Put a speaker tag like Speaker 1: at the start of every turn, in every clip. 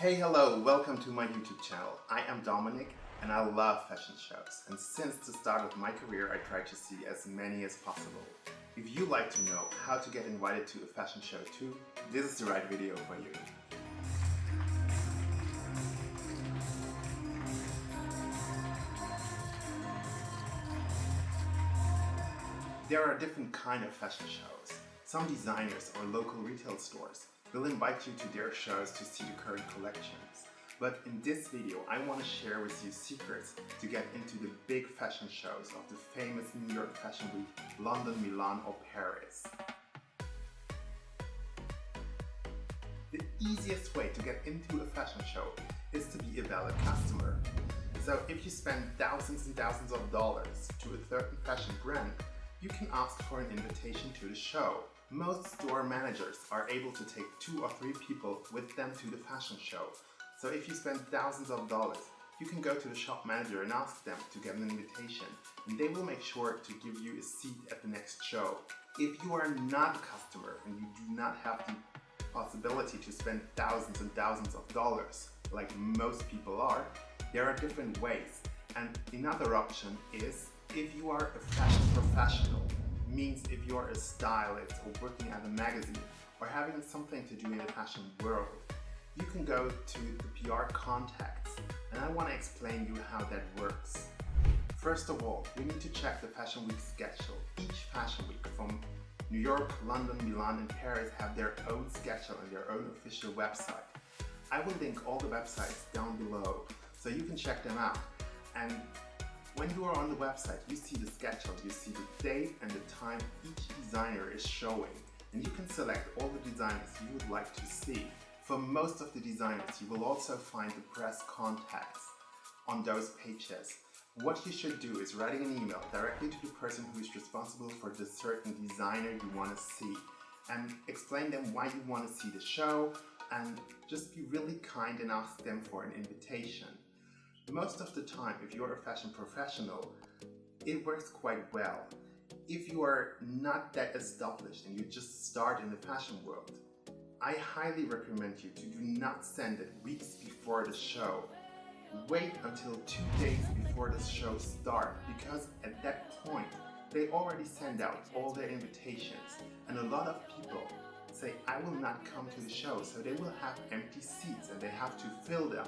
Speaker 1: Hey, hello, welcome to my YouTube channel. I am Monique and I love fashion shows. And since the start of my career, I try to see as many as possible. If you like to know how to get invited to a fashion show too, this is the right video for you. There are different kinds of fashion shows. Some designers or local retail stores will invite you to their shows to see the current collections. But in this video, I want to share with you secrets to get into the big fashion shows of the famous New York Fashion Week, London, Milan or Paris. The easiest way to get into a fashion show is to be a valid customer. So if you spend thousands and thousands of dollars to a certain fashion brand, you can ask for an invitation to the show. Most store managers are able to take 2 or 3 people with them to the fashion show. So if you spend thousands of dollars, you can go to the shop manager and ask them to get an invitation, and they will make sure to give you a seat at the next show. If you are not a customer and you do not have the possibility to spend thousands and thousands of dollars, like most people are, there are different ways. And another option is if you are a fashion professional, means if you are a stylist or working at a magazine or having something to do in the fashion world, you can go to the PR contacts, and I want to explain you how that works. First of all, you need to check the Fashion Week schedule. Each Fashion Week from New York, London, Milan and Paris have their own schedule and their own official website. I will link all the websites down below so you can check them out. And when you are on the website, you see the schedule, you see the date and the time each designer is showing, and you can select all the designers you would like to see. For most of the designers, you will also find the press contacts on those pages. What you should do is writing an email directly to the person who is responsible for the certain designer you want to see, and explain them why you want to see the show, and just be really kind and ask them for an invitation. Most of the time, if you're a fashion professional, it works quite well. If you are not that established and you just start in the fashion world, I highly recommend you to do not send it weeks before the show. Wait until 2 days before the show starts, because at that point, they already send out all their invitations, and a lot of people say, I will not come to the show, so they will have empty seats and they have to fill them.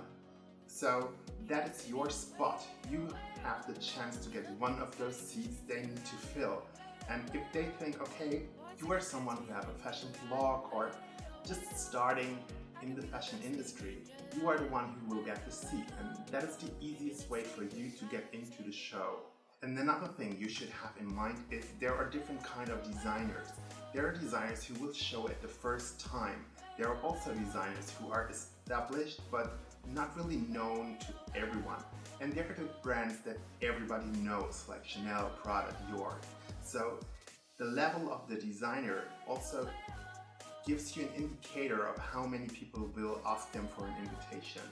Speaker 1: So that is your spot. You have the chance to get one of those seats they need to fill. And if they think, okay, you are someone who have a fashion blog or just starting in the fashion industry, you are the one who will get the seat. And that is the easiest way for you to get into the show. And another thing you should have in mind is there are different kinds of designers. There are designers who will show it the first time. There are also designers who are established but not really known to everyone. And there are the brands that everybody knows, like Chanel, Prada, Dior. So the level of the designer also gives you an indicator of how many people will ask them for an invitation.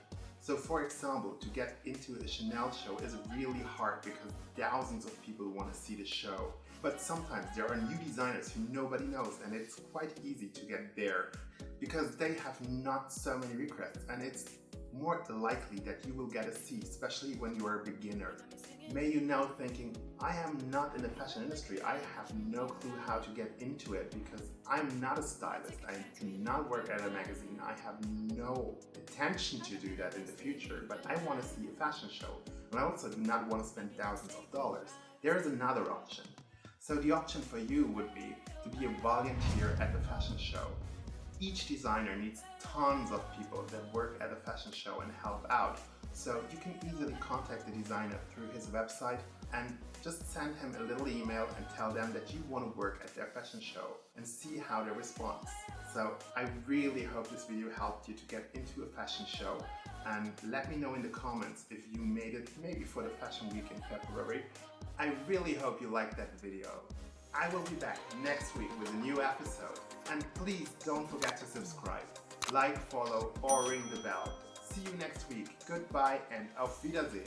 Speaker 1: So for example, to get into a Chanel show is really hard because thousands of people want to see the show. But sometimes there are new designers who nobody knows, and it's quite easy to get there because they have not so many requests, and it's more likely that you will get a seat, especially when you are a beginner. May you now thinking, I am not in the fashion industry, I have no clue how to get into it because I'm not a stylist, I do not work at a magazine, I have no intention to do that in the future, but I want to see a fashion show, and I also do not want to spend thousands of dollars. There is another option. So the option for you would be to be a volunteer at the fashion show. Each designer needs tons of people that work at a fashion show and help out. So you can easily contact the designer through his website and just send him a little email and tell them that you want to work at their fashion show and see how they respond. So I really hope this video helped you to get into a fashion show, and let me know in the comments if you made it maybe for the fashion week in February. I really hope you liked that video. I will be back next week with a new episode. And please don't forget to subscribe, like, follow or ring the bell. See you next week. Goodbye and auf Wiedersehen.